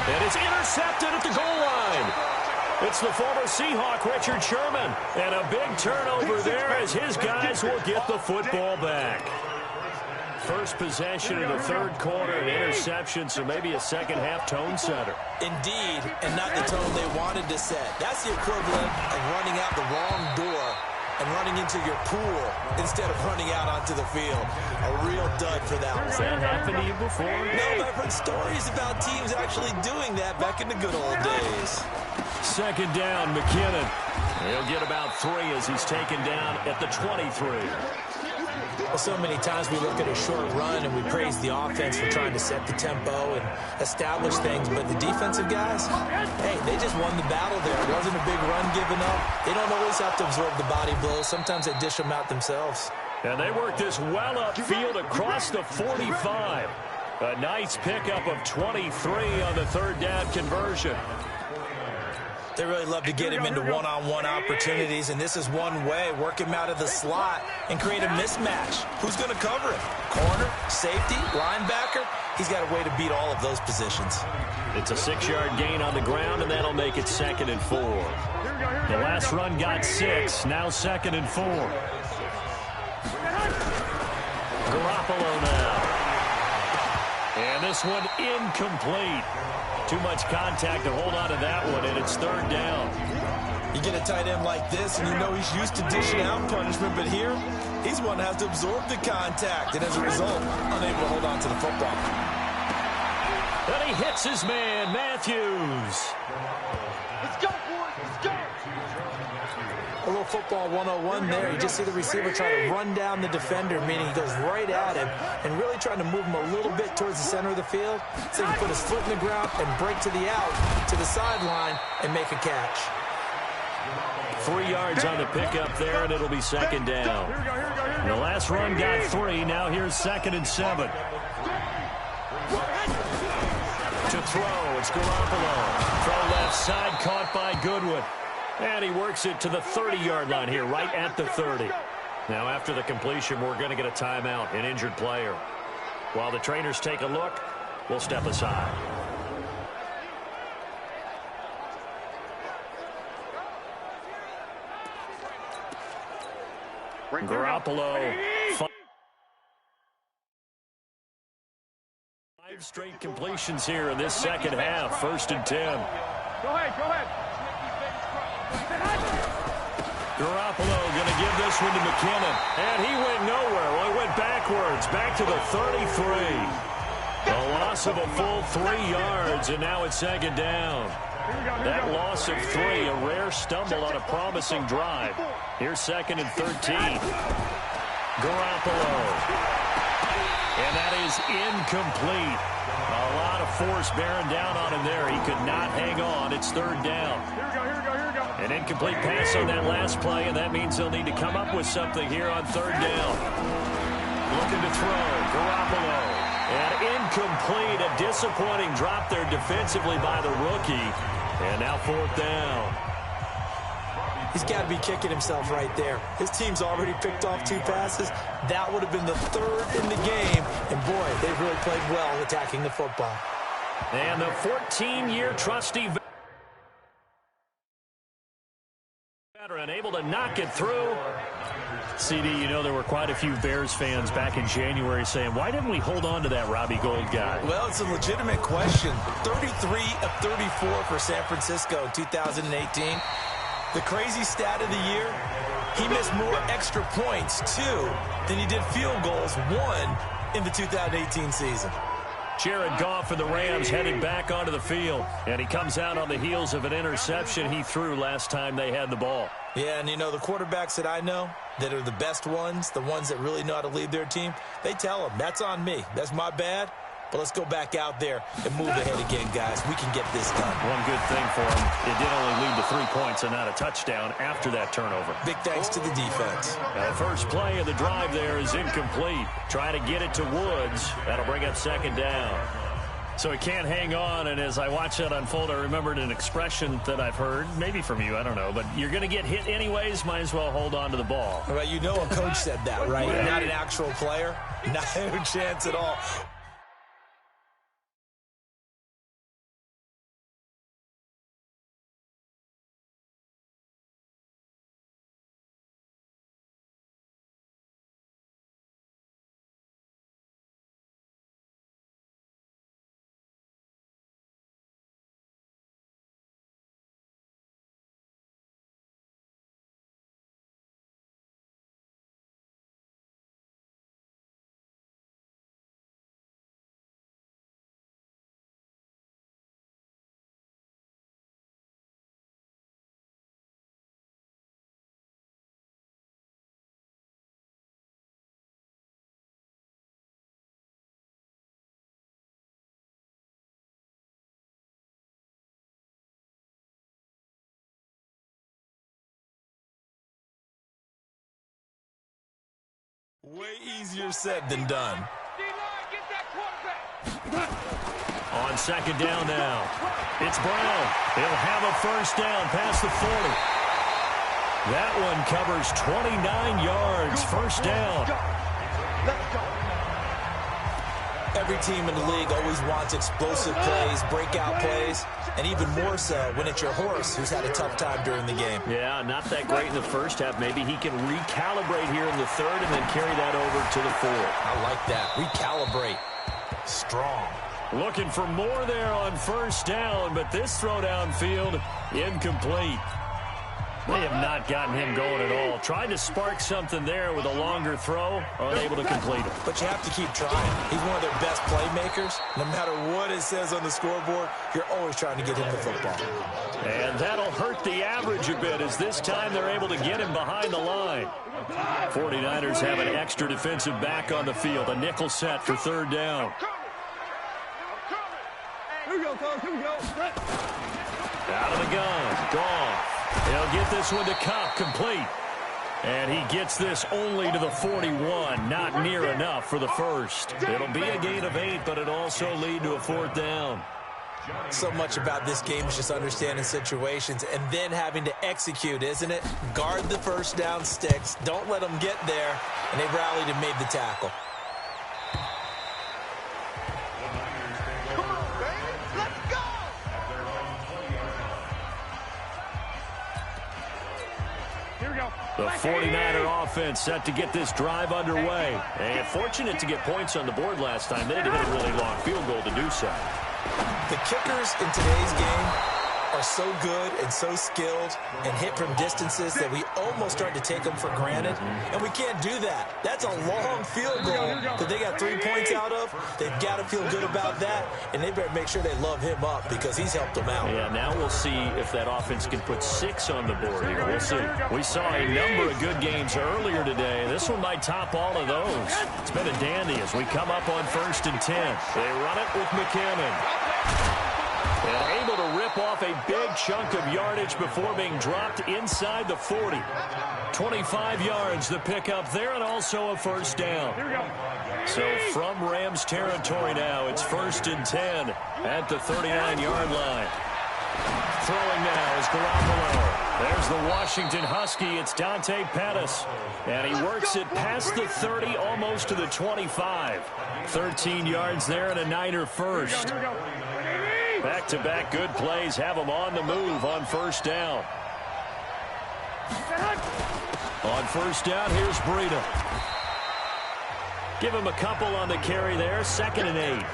And it's intercepted at the goal line. It's the former Seahawk, Richard Sherman. And a big turnover there as his guys will get the football back. First possession in the third quarter, an interception, so maybe a second-half tone setter. Indeed, and not the tone they wanted to set. That's the equivalent of running out the wrong door and running into your pool instead of running out onto the field. A real dud for that one. Has that happened to you before? No, but I've heard stories about teams actually doing that back in the good old days. Second down, McKinnon. He'll get about 3 as he's taken down at the 23. Well, so many times we look at a short run and we praise the offense for trying to set the tempo and establish things, but the defensive guys, hey, they just won the battle there. It wasn't a big run given up. They don't always have to absorb the body blows. Sometimes they dish them out themselves. And they work this well upfield across the 45. A nice pickup of 23 on the third down conversion. They really love to get him into one-on-one opportunities, and this is one way. Work him out of the slot and create a mismatch. Who's going to cover him? Corner, safety, linebacker? He's got a way to beat all of those positions. It's a 6-yard gain on the ground, and that'll make it 2nd and 4. The last run got 6, now 2nd and 4. Garoppolo now. And this one incomplete. Too much contact to hold on to that one, and it's 3rd down. You get a tight end like this, and you know he's used to dishing out punishment, but here, he's one that has to absorb the contact, and as a result, unable to hold on to the football. And he hits his man, Matthews. Let's go, boys. Let's go. A little football 101 there. You just see the receiver trying to run down the defender, meaning he goes right at him and really trying to move him a little bit towards the center of the field so he can put his foot in the ground and break to the out, to the sideline, and make a catch. 3 yards on the pickup there, and it'll be 2nd down. The last run got 3. Now here's 2nd and 7. To throw, it's Garoppolo. Throw left side, caught by Goodwin. And he works it to the 30-yard line here, right at the 30. Now, after the completion, we're going to get a timeout, an injured player. While the trainers take a look, we'll step aside. Garoppolo. 5 straight completions here in this second half. 1st and 10. Go ahead. Garoppolo going to give this one to McKinnon. And he went nowhere. Well, he went backwards. Back to the 33. A loss of a full 3 yards, and now it's 2nd down. That loss of 3, a rare stumble on a promising drive. Here's 2nd and 13. Garoppolo. And that is incomplete. A lot of force bearing down on him there. He could not hang on. It's 3rd down. Here we go. An incomplete pass on that last play, and that means they'll need to come up with something here on 3rd down. Looking to throw. Garoppolo. And incomplete. A disappointing drop there defensively by the rookie. And now 4th down. He's got to be kicking himself right there. His team's already picked off 2 passes. That would have been the 3rd in the game. And, boy, they've really played well attacking the football. And the 14-year trusty veteran able to knock it through. CD, you know there were quite a few Bears fans back in January saying, why didn't we hold on to that Robbie Gould guy? Well, it's a legitimate question. 33 of 34 for San Francisco in 2018. The crazy stat of the year, he missed more extra points, 2, than he did field goals, 1, in the 2018 season. Jared Goff and the Rams headed back onto the field, and he comes out on the heels of an interception he threw last time they had the ball. Yeah, and you know, the quarterbacks that I know that are the best ones, the ones that really know how to lead their team, they tell them, that's on me. That's my bad. But let's go back out there and move ahead again, guys. We can get this done. One good thing for him, it did only lead to 3 points and not a touchdown after that turnover. Big thanks to the defense. The first play of the drive there is incomplete. Trying to get it to Woods. That'll bring up second down. So he can't hang on, and as I watch that unfold, I remembered an expression that I've heard, maybe from you, I don't know, but you're going to get hit anyways, might as well hold on to the ball. Well, you know a coach said that, right? Yeah. Not an actual player. Not a chance at all. Way easier said than done. On second down now, it's Brown. He'll have a first down past the 40. That one covers 29 yards, first down. Every team in the league always wants explosive plays, breakout plays, and even more so when it's your horse who's had a tough time during the game. Yeah, not that great in the first half. Maybe he can recalibrate here in the third and then carry that over to the fourth. I like that. Recalibrate. Strong. Looking for more there on first down, but this throw downfield incomplete. They have not gotten him going at all. Tried to spark something there with a longer throw, unable to complete it. But you have to keep trying. He's one of their best playmakers. No matter what it says on the scoreboard, you're always trying to get him the football. And that'll hurt the average a bit as this time they're able to get him behind the line. 49ers have an extra defensive back on the field. A nickel set for third down. Here we go, Coach. Here we go. Out of the gun. Goff. He'll get this one to Kupp, complete. And he gets this only to the 41. Not near enough for the first. It'll be a gain of 8, but it'll also lead to a fourth down. So much about this game is just understanding situations and then having to execute, isn't it? Guard the first down sticks. Don't let them get there. And they rallied and made the tackle. The 49er offense set to get this drive underway. And fortunate to get points on the board last time. They had to hit a really long field goal to do so. The kickers in today's game are so good and so skilled and hit from distances that we almost start to take them for granted. And we can't do that. That's a long field goal that they got 3 points out of. They've got to feel good about that. And they better make sure they love him up because he's helped them out. Yeah, now we'll see if that offense can put 6 on the board here. We'll see. We saw a number of good games earlier today. This one might top all of those. It's been a dandy as we come up on 1st and 10. They run it with McKinnon. And able to rip off a big chunk of yardage before being dropped inside the 40. 25 yards the pickup there and also a first down. So from Rams territory now, it's 1st and 10 at the 39-yard line. Throwing now is Garoppolo. There's the Washington Husky. It's Dante Pettis. And he works it past the 30, almost to the 25. 13 yards there and a Niner first. Back-to-back good plays have them on the move on first down. On first down, here's Breida. Give him a couple on the carry there. 2nd and 8.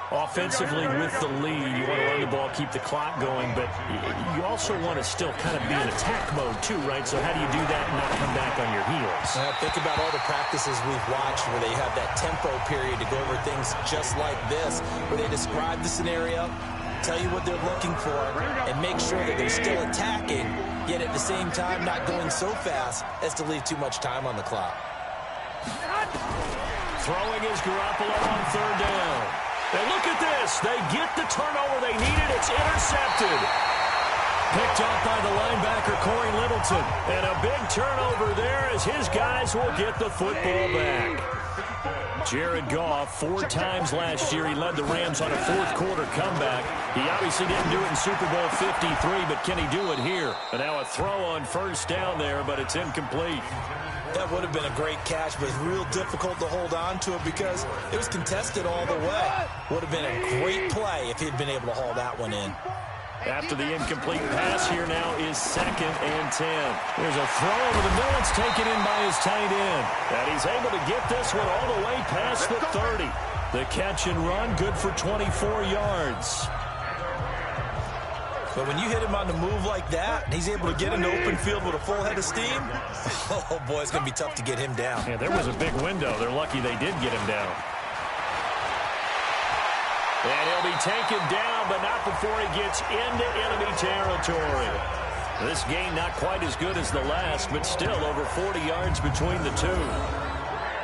Offensively with the lead, you want to run the ball, keep the clock going, but you also want to still kind of be in attack mode too, right? So how do you do that and not come back on your heels? Think about all the practices we've watched where they have that tempo period to go over things just like this, where they describe the scenario, tell you what they're looking for, and make sure that they're still attacking, yet at the same time not going so fast as to leave too much time on the clock. Throwing is Garoppolo on 3rd down. And look at this. They get the turnover they needed. It's intercepted. Picked up by the linebacker, Corey Littleton. And a big turnover there as his guys will get the football back. Jared Goff, 4 times last year, he led the Rams on a 4th-quarter comeback. He obviously didn't do it in Super Bowl 53, but can he do it here? And now a throw on first down there, but it's incomplete. That would have been a great catch, but it's real difficult to hold on to it because it was contested all the way. Would have been a great play if he'd been able to haul that one in. After the incomplete pass, here now is 2nd and 10. There's a throw over the middle. It's taken in by his tight end. And he's able to get this one all the way past the 30. The catch and run, good for 24 yards. But when you hit him on the move like that, and he's able to get in the open field with a full head of steam, oh, boy, it's going to be tough to get him down. Yeah, there was a big window. They're lucky they did get him down. And he'll be taken down, but not before he gets into enemy territory. This game not quite as good as the last, but still over 40 yards between the two.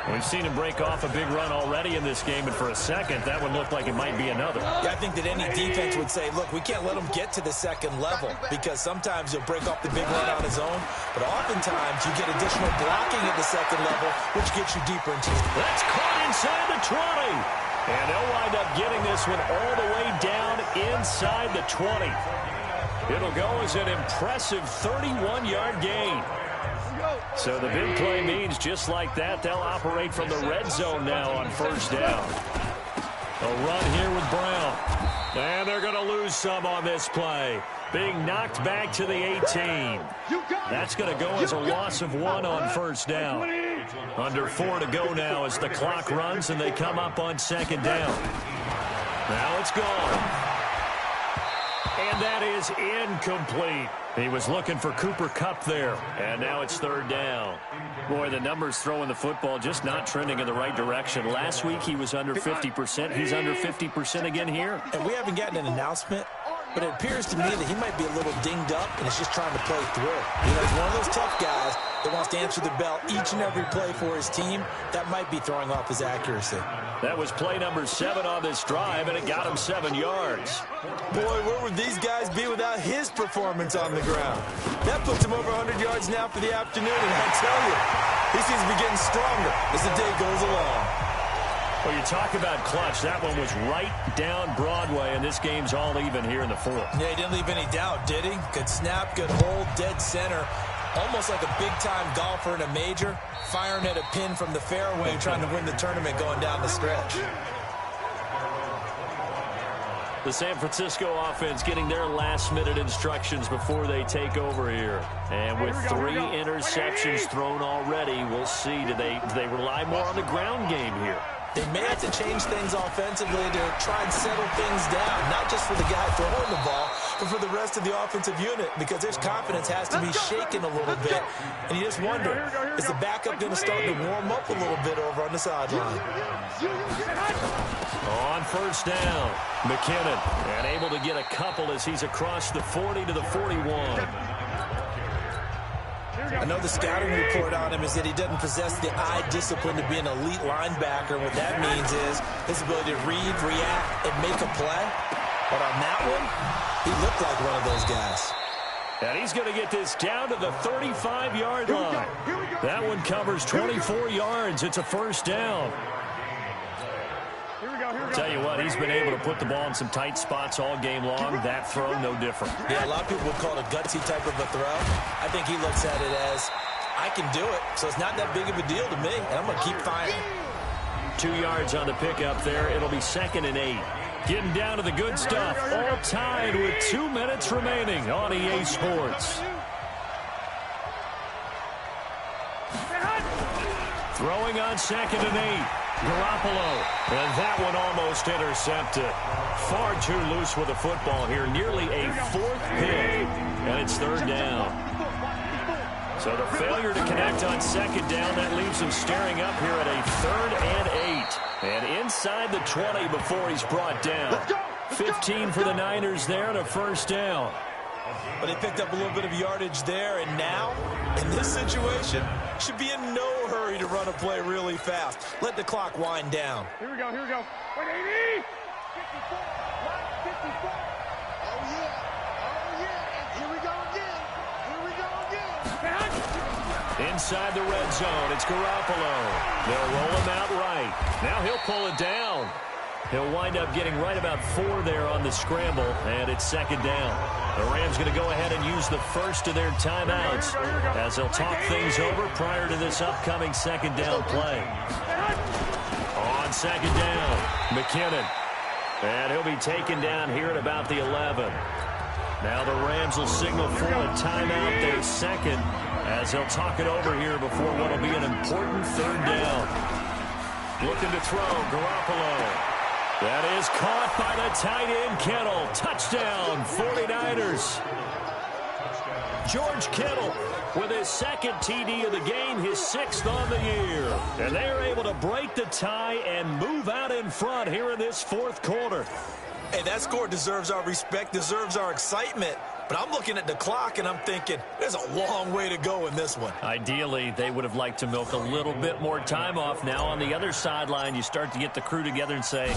We've seen him break off a big run already in this game, and for a second, that one looked like it might be another. Yeah, I think that any defense would say, look, we can't let him get to the 2nd level because sometimes he'll break off the big run on his own, but oftentimes you get additional blocking at the 2nd level, which gets you deeper into the... That's caught inside the 20. And they'll wind up getting this one all the way down inside the 20. It'll go as an impressive 31-yard gain. So the big play means just like that, they'll operate from the red zone now on first down. A run here with Brown. And they're going to lose some on this play. Being knocked back to the 18. That's going to go as a loss of 1 on first down. Under 4 to go now as the clock runs and they come up on 2nd down. Now it's gone. And that is incomplete. He was looking for Cooper Kupp there. And now it's 3rd down. Boy, the numbers throwing the football just not trending in the right direction. Last week he was under 50%. He's under 50% again here. And we haven't gotten an announcement, but it appears to me that he might be a little dinged up and is just trying to play through. You know, he's one of those tough guys that wants to answer the bell each and every play for his team. That might be throwing off his accuracy. That was play number 7 on this drive, and it got him 7 yards. Boy, where would these guys be without his performance on the ground? That puts him over 100 yards now for the afternoon, and I tell you, he seems to be getting stronger as the day goes along. Well, you talk about clutch. That one was right down Broadway, and this game's all even here in the 4th. Yeah, he didn't leave any doubt, did he? Good snap, good hold, dead center. Almost like a big-time golfer in a major, firing at a pin from the fairway, trying to win the tournament going down the stretch. The San Francisco offense getting their last-minute instructions before they take over here. And with 3 interceptions thrown already, we'll see. Do they rely more on the ground game here? They may have to change things offensively to try and settle things down, not just for the guy throwing the ball, but for the rest of the offensive unit, because his confidence has to be shaken a little bit. And you just wonder, is the backup going to start to warm up a little bit over on the sideline? On first down, McKinnon, and able to get a couple as he's across the 40 to the 41. I know the scouting report on him is that he doesn't possess the eye discipline to be an elite linebacker. What that means is his ability to read, react, and make a play. But on that one, he looked like one of those guys. And he's going to get this down to the 35-yard line. That one covers 24 yards. It's a first down. Tell you what, he's been able to put the ball in some tight spots all game long. That throw, no different. Yeah, a lot of people would call it a gutsy type of a throw. I think he looks at it as, I can do it, so it's not that big of a deal to me, and I'm going to keep firing. 2 yards on the pickup there. It'll be 2nd and 8. Getting down to the good stuff. All tied with 2 minutes remaining on EA Sports. Throwing on 2nd and 8. Garoppolo. And that one almost intercepted. Far too loose with the football here. Nearly a 4th pick. And it's 3rd down. So the failure to connect on 2nd down, that leaves him staring up here at a 3rd and 8. And inside the 20 before he's brought down. 15 for the Niners there and a 1st down. But they picked up a little bit of yardage there, and now, in this situation, should be in no hurry to run a play really fast. Let the clock wind down. Here we go, here we go. 180! 54, 54. Oh, yeah. Oh, yeah. And here we go again. Here we go again. Inside the red zone, it's Garoppolo. They'll roll him out right. Now he'll pull it down. He'll wind up getting right about 4 there on the scramble, and it's 2nd down. The Rams going to go ahead and use the first of their timeouts as they'll talk things over prior to this upcoming 2nd down play. On 2nd down, McKinnon. And he'll be taken down here at about the 11. Now the Rams will signal for a timeout, their 2nd, as they'll talk it over here before what will be an important 3rd down. Looking to throw, Garoppolo. That is caught by the tight end, Kittle. Touchdown, 49ers. George Kittle with his 2nd TD of the game, his 6th on the year. And they are able to break the tie and move out in front here in this 4th quarter. Hey, that score deserves our respect, deserves our excitement. But I'm looking at the clock, and I'm thinking, there's a long way to go in this one. Ideally, they would have liked to milk a little bit more time off. Now, on the other sideline, you start to get the crew together and say,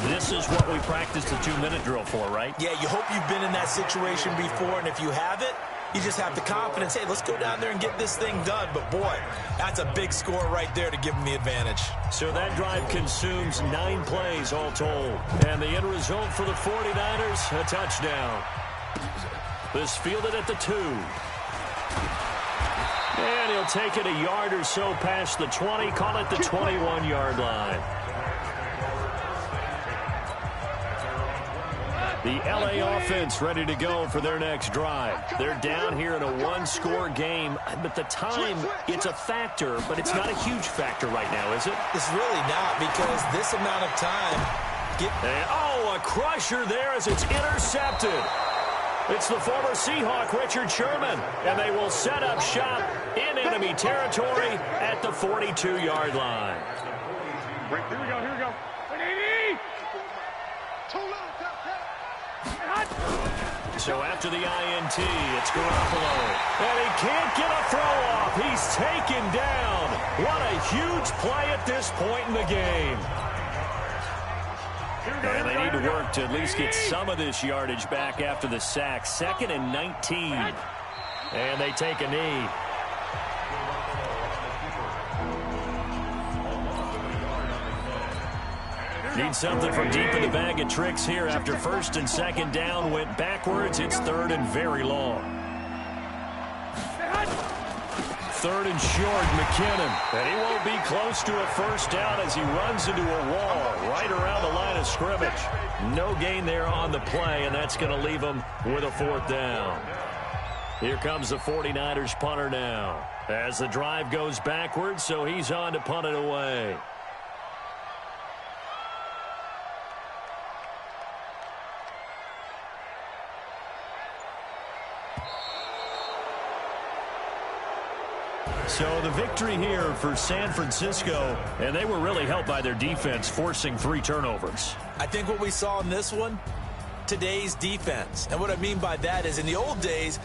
this is what we practiced the 2-minute drill for, right? Yeah, you hope you've been in that situation before, and if you haven't, you just have the confidence, hey, let's go down there and get this thing done. But, boy, that's a big score right there to give them the advantage. So that drive consumes 9 plays all told. And the end result for the 49ers, a touchdown. This fielded at the 2. And he'll take it a yard or so past the 20, call it the 21-yard line. The LA offense ready to go for their next drive. They're down here in a 1-score game, but the time, it's a factor, but it's not a huge factor right now, is it? It's really not, because this amount of time... a crusher there as it's intercepted. It's the former Seahawk, Richard Sherman, and they will set up shop in enemy territory at the 42-yard line. Here we go, here we go. 180! So after the INT, it's Garoppolo. And he can't get a throw off. He's taken down. What a huge play at this point in the game. And they need to work to at least get some of this yardage back after the sack. 2nd and 19. And they take a knee. Need something from deep in the bag of tricks here after 1st and 2nd down went backwards. It's 3rd and very long. 3rd and short, McKinnon. And he won't be close to a 1st down as he runs into a wall right around the line of scrimmage. No gain there on the play, and that's going to leave him with a 4th down. Here comes the 49ers punter now as the drive goes backwards, so he's on to punt it away. So the victory here for San Francisco, and they were really helped by their defense, forcing 3 turnovers. I think what we saw in this one, today's defense. And what I mean by that is in the old days,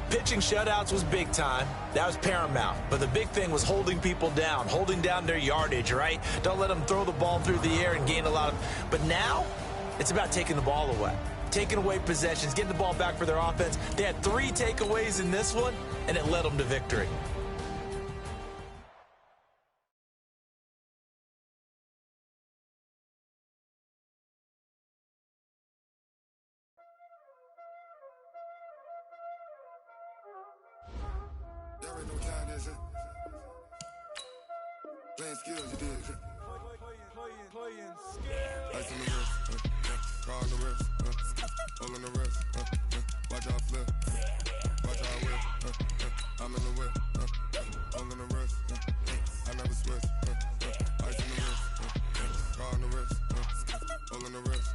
pitching shutouts was big time. That was paramount. But the big thing was holding people down, holding down their yardage, right? Don't let them throw the ball through the air and gain a lot of... But now, it's about taking the ball away. Taking away possessions, getting the ball back for their offense. They had 3 takeaways in this one, and it led them to victory. Y'all already know what time it is, Playing skills, you did, Playing skills. car on the wrist, all on the wrist, watch how I flip, watch how I whip, I'm in the whip, all on the wrist, I never switch, ice in the wrist, car on the wrist, all on the wrist,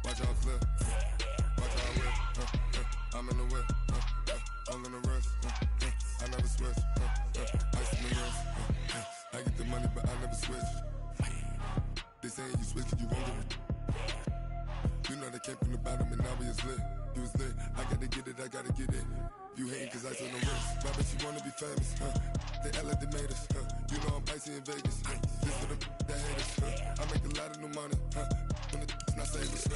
watch how I flip, watch how I whip, I'm in the whip, all on the wrist, I never switch, ice in the wrist, I get the money but I never switch. They saying you switch 'cause you won't get it. You know they came from the bottom and now we is lit. You was lit, I gotta get it, I gotta get it. You hating 'cause ice on the wrist. Why bet you wanna be famous, They act like they made us, You know I'm icy in Vegas, This for the that hate us, I make a lot of new money, When the not savers,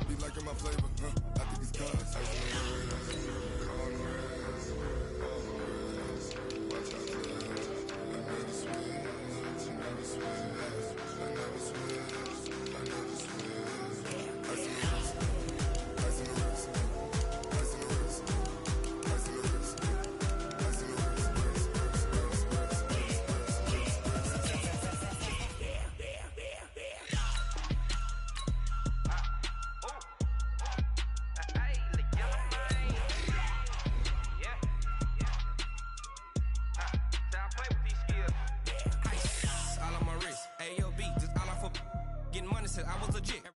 Be liking my flavor, I think it's cause ice on the wrist, on the wrist, watch out for that. I never switch, I never switch. I never switch, I never switch. Ice in the wrist, ice in the wrist, ice in the wrist, ice in the wrist, ice in the wrist, All on my wrist, AOB, just all off of getting money since I was legit.